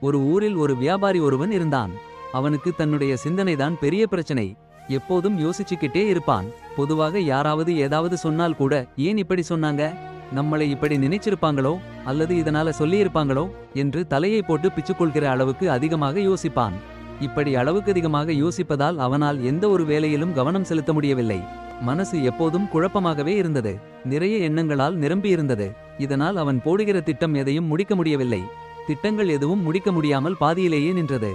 ஒரு ஊரில் ஒரு வியாபாரி ஒருவன் இருந்தான். அவனுக்கு தன்னுடைய சிந்தனைதான் பெரிய பிரச்சனை. எப்போதும் யோசிச்சுக்கிட்டே இருப்பான். பொதுவாக யாராவது ஏதாவது சொன்னால் கூட, ஏன் இப்படி சொன்னாங்க, நம்மளை இப்படி நினைச்சிருப்பாங்களோ அல்லது இதனால சொல்லியிருப்பாங்களோ என்று தலையை போட்டு பிச்சுக்கொள்கிற அளவுக்கு அதிகமாக யோசிப்பான். இப்படி அளவுக்கு அதிகமாக யோசிப்பதால் அவனால் எந்த ஒரு வேலையிலும் கவனம் செலுத்த முடியவில்லை. மனசு எப்போதும் குழப்பமாகவே இருந்தது. நிறைய எண்ணங்களால் நிரம்பியிருந்தது. இதனால் அவன் போடுகிற திட்டம் எதையும் முடிக்க முடியவில்லை. திட்டங்கள் எதுவும் முடிக்க முடியாமல் பாதியிலேயே நின்றது.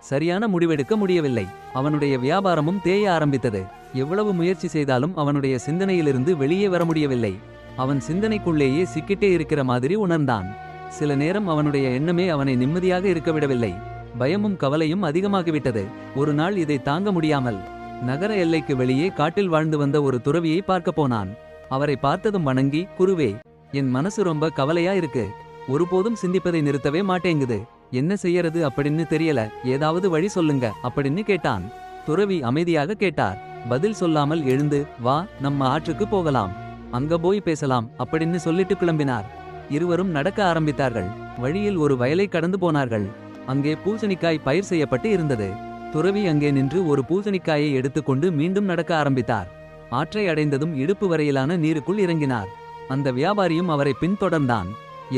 சரியான முடிவெடுக்க முடியவில்லை. அவனுடைய வியாபாரமும் தேய ஆரம்பித்தது. எவ்வளவு முயற்சி செய்தாலும் அவனுடைய சிந்தனையிலிருந்து வெளியே வர முடியவில்லை. அவன் சிந்தனைக்குள்ளேயே சிக்கிட்டே இருக்கிற மாதிரி உணர்ந்தான். சில நேரம் அவனுடைய எண்ணமே அவனை நிம்மதியாக இருக்க விடவில்லை. பயமும் கவலையும் அதிகமாகிவிட்டது. ஒரு நாள் இதை தாங்க முடியாமல் நகர எல்லைக்கு வெளியே காட்டில் வாழ்ந்து வந்த ஒரு துறவியை பார்க்க போனான். அவரை பார்த்ததும் வணங்கி, குருவே, என் மனசு ரொம்ப கவலையா இருக்கு. ஒருபோதும் சிந்திப்பதை நிறுத்தவே மாட்டேங்குது. என்ன செய்யறது அப்படின்னு தெரியல. ஏதாவது வழி சொல்லுங்க அப்படின்னு கேட்டான். துறவி அமைதியாக கேட்டார். பதில் சொல்லாமல் எழுந்து, வா, நம்ம ஆற்றுக்கு போகலாம், அங்க போய் பேசலாம் அப்படின்னு சொல்லிட்டு கிளம்பினார். இருவரும் நடக்க ஆரம்பித்தார்கள். வழியில் ஒரு வயலை கடந்து போனார்கள். அங்கே பூசணிக்காய் பயிர் செய்யப்பட்டு இருந்தது. துறவி அங்கே நின்று ஒரு பூசணிக்காயை எடுத்துக்கொண்டு மீண்டும் நடக்க ஆரம்பித்தார். ஆற்றை அடைந்ததும் இடுப்பு வரையிலான நீருக்குள் இறங்கினார். அந்த வியாபாரியும் அவரை பின்தொடர்ந்தான்.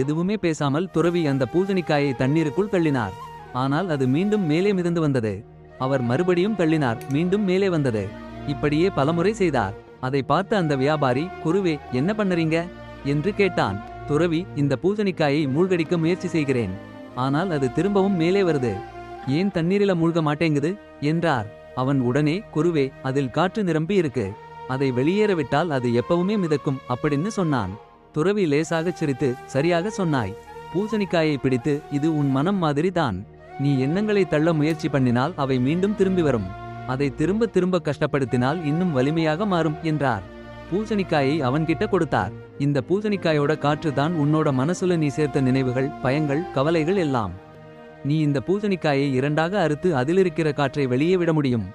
எதுவுமே பேசாமல் துறவி அந்த பூசணிக்காயை தண்ணீருக்குள் தள்ளினார். ஆனால் அது மீண்டும் மேலே மிதந்து வந்தது. அவர் மறுபடியும் தள்ளினார். மீண்டும் மேலே வந்தது. இப்படியே பலமுறை செய்தார். அதை பார்த்த அந்த வியாபாரி, குருவே, என்ன பண்ணறீங்க என்று கேட்டான். துறவி, இந்த பூசணிக்காயை மூழ்கடிக்க முயற்சி செய்கிறேன். ஆனால் அது திரும்பவும் மேலே வருது. ஏன் தண்ணீரில மூழ்க மாட்டேங்குது என்றார். அவன் உடனே, குருவே, அதில் காற்று நிரம்பி இருக்கு. அதை வெளியேறவிட்டால் அது எப்பவுமே மிதக்கும் அப்படின்னு சொன்னான். துறவி லேசாகச் சிரித்து, சரியாக சொன்னாய். பூசணிக்காயை பிடித்து, இது உன் மனம் மாதிரி தான். நீ எண்ணங்களை தள்ள முயற்சி பண்ணினால் அவை மீண்டும் திரும்பி வரும். அதை திரும்ப திரும்ப கஷ்டப்படுத்தினால் இன்னும் வலிமையாக மாறும் என்றார். பூசணிக்காயை அவன்கிட்ட கொடுத்தார். இந்த பூசணிக்காயோட காற்று தான் உன்னோட மனசுல நீ சேர்த்த நினைவுகள், பயங்கள், கவலைகள் எல்லாம். நீ இந்த பூசணிக்காயை இரண்டாக அறுத்து அதிலிருக்கிற காற்றை வெளியே விட முடியும்.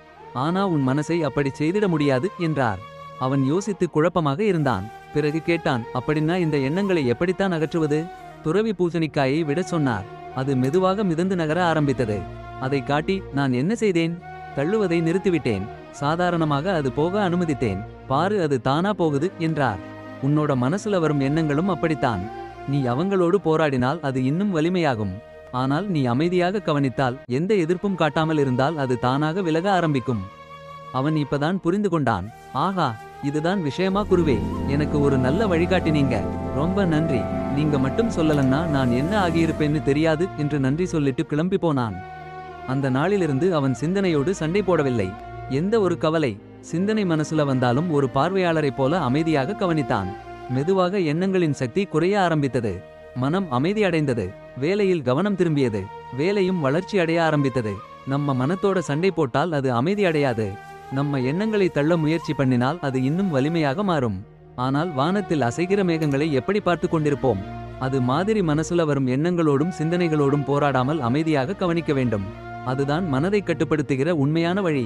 ஆனா உன் மனசை அப்படி செய்திட முடியாது என்றார். அவன் யோசித்து குழப்பமாக இருந்தான். பிறகு கேட்டான், அப்படின்னா இந்த எண்ணங்களை எப்படித்தான் அகற்றுவது? துறவி பூசணிக்காயை விட சொன்னார். அது மெதுவாக மிதந்து நகர ஆரம்பித்தது. அதை காட்டி, நான் என்ன செய்தேன்? தள்ளுவதை நிறுத்திவிட்டேன். சாதாரணமாக அது போக அனுமதித்தேன். பாரு, அது தானா போகுது என்றார். உன்னோட மனசுல வரும் எண்ணங்களும் அப்படித்தான். நீ அவங்களோடு போராடினால் அது இன்னும் வலிமையாகும். ஆனால் நீ அமைதியாக கவனித்தால், எந்த எதிர்ப்பும் காட்டாமல் இருந்தால் அது தானாக விலக ஆரம்பிக்கும். அவன் இப்பதான் புரிந்து கொண்டான். ஆஹா, இதுதான் விஷயமா குருவே, எனக்கு ஒரு நல்ல வழிகாட்டினீங்க. ரொம்ப நன்றி. நீங்க மட்டும் சொல்லலன்னா நான் என்ன ஆகியிருப்பேன்னு தெரியாது என்று நன்றி சொல்லிட்டு கிளம்பி போனான். அந்த நாளிலிருந்து அவன் சிந்தனையோடு சண்டை போடவில்லை. எந்த ஒரு கவலை, சிந்தனை மனசுல வந்தாலும் ஒரு பார்வையாளரைப் போல அமைதியாக கவனித்தான். மெதுவாக எண்ணங்களின் சக்தி குறைய ஆரம்பித்தது. மனம் அமைதி அடைந்தது. வேலையில் கவனம் திரும்பியது. வேலையும் வளர்ச்சி அடைய ஆரம்பித்தது. நம்ம மனத்தோட சண்டை போட்டால் அது அமைதி அடையாது. நம்ம எண்ணங்களை தள்ள முயற்சி பண்ணினால் அது இன்னும் வலிமையாக மாறும். ஆனால் வானத்தில் அசைகிற மேகங்களை எப்படி பார்த்து கொண்டிருப்போம்? அது மாதிரி மனசுல வரும் எண்ணங்களோடும் சிந்தனைகளோடும் போராடாமல் அமைதியாக கவனிக்க வேண்டும். அதுதான் மனதை கட்டுப்படுத்துகிற உண்மையான வழி.